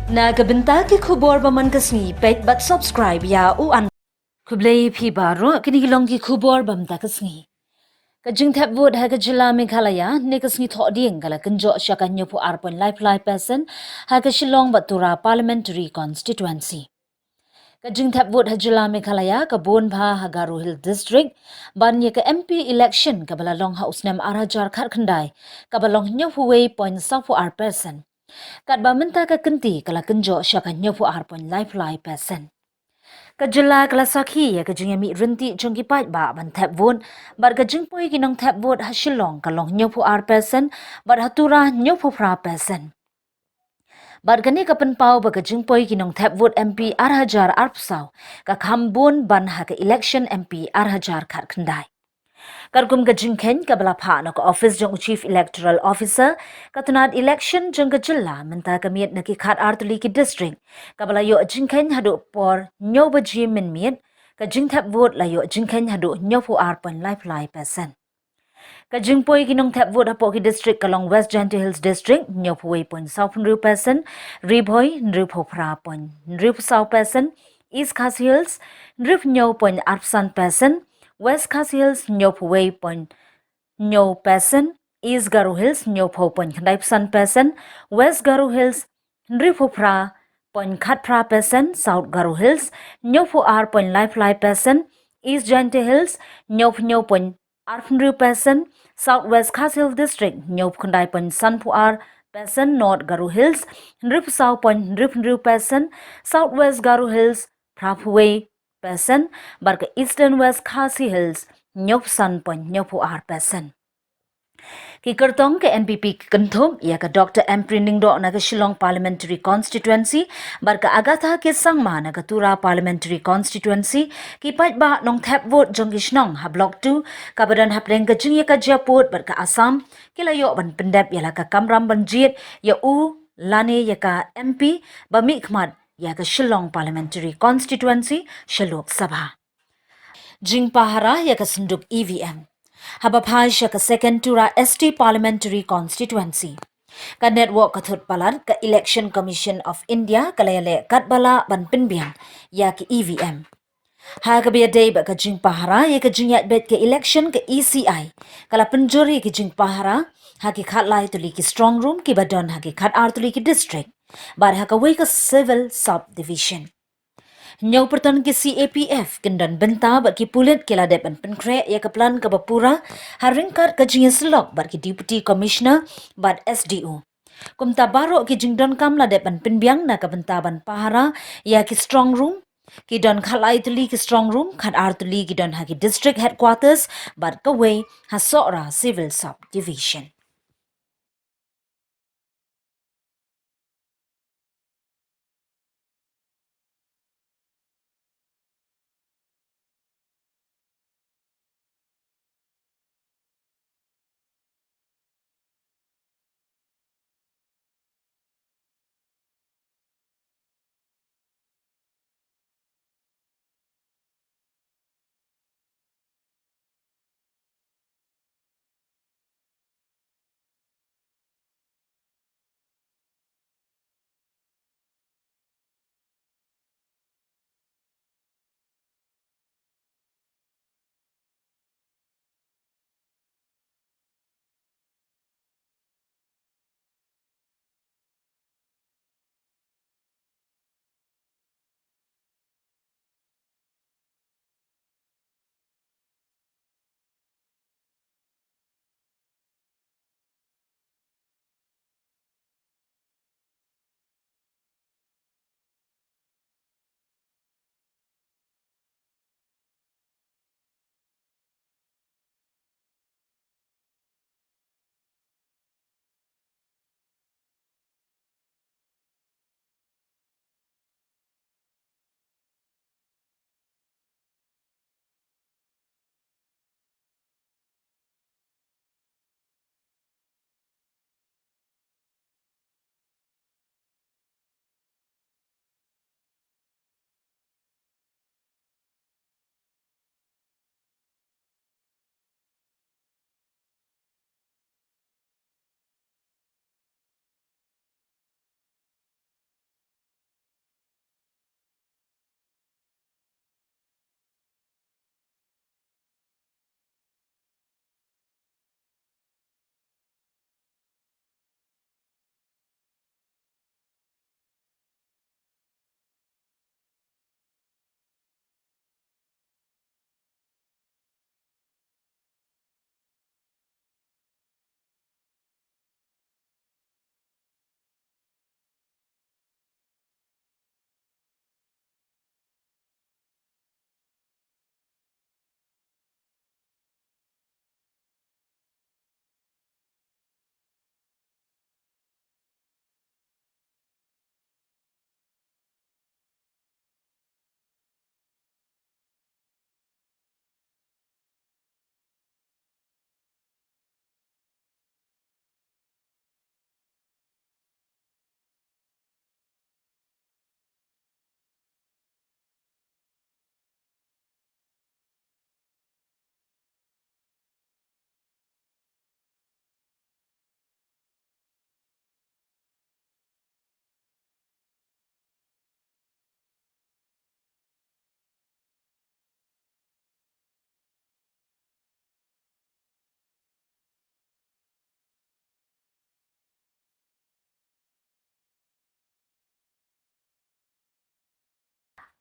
Nagabenta ki khubor ba man kasni pet but subscribe ya u an kublei phi baro kini gilong ki khubor bam ta kasni ka Jingthep Vote ha ka jila Meghalaya ne kasni tho ding kala kanjo shaka nyopu arpon life person ha ka Shillong Batura parliamentary constituency ka Jingthep Vote ha jila Meghalaya ka Bonbha ha Garo Hill district ban ye ka MP election ka balalong ha usnam arajar khat khandai ka balong nyopu way point safu person kat ba menta ka kenti kala kenjo syaka nyopu arpon life person ka jila kala sakhi ya ka jingami rinti chongki pat ba ban thap von bar ka jingpoi ki nong thap vot ha Shillong ka long nyopu person bar hatura nyopu fra person bar ka ni ka pen pau ba ka jingpoi ki nong thap vot MP arhajar arpsau ka khambon ban ha ka election MP arhajar khat khandai Karkum ka jingken ka bala pha na ka office jong chief electoral officer ka tunat election jong ka jilla menta ka miet na ki khat artuli ki district ka bala yo jingken hadu por nyo ba ji min miet ka Jingthep Vote la yo jingken hadu nyo pu arpon life person ka jingpoi ki nong thap vote hapo ki district kalong West Gentle Hills district nyo pu way point south nru person ribhoi nru phra point nru south person East Khas Hills nru nyo point arpsan person West Khas Hills Nyop Way Point Nyo Person East Garo Hills Nyop Ho Point Khandai San Person West Garo Hills Nripopra Point Khatpra Person South Garo Hills Nyop R Point Life Person East Jante Hills Nyop Point Arfnru Person Southwest Khas Hill District Nyop Khandai Point Sanpu R Person North Garo Hills Nrip South Point Nripnru Person Southwest Garo Hills Prapway person barka Eastern West Khasi Hills nyop san point nyopu ar person ki kartong ke NPP kenthum ya ka Dr. Empri Ningdo na ka Shillong parliamentary constituency barka agatha ke sangma na ka Tura parliamentary constituency ki pat ba nong thap vote jong kishnong ha block 2 ka badan hapleng ka jingya ka Japut barka Assam kilayo ban pendap ya la ka Kamram banjit ya u lane ya ka MP bami khmat ya ka Shillong parliamentary constituency Shalok Sabha Jingpahara ya ka sunduk EVM Habaphai ya ka second tura ST parliamentary constituency ka network ka thot palat ka election commission of India kalayale katbala ban pinbiang ya ka EVM ha ka biya day ba ka Jingpahara ya ka jingyat bet ka election ka ECI kala penjuri ka Jingpahara ha ki khatlai tuli ki strong room ki badon ha ki khat ar tuli ki district bar ha ka wei ka civil subdivision Nyau pertan ke CAPF kendan benta bak ki pulit ke ladepan penkre ya ke plan ke bapura haringkat ke jingin selok bak ki deputy commissioner bak SDO. Kumta barok ki jingdon kam ladepan penbiang na ke bentaban pahara ya ki strong room ki don khalai tuli ki strong room khat ar tuli ki don ha ki district headquarters bak ke way ha sokra civil subdivision.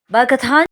Ba ka than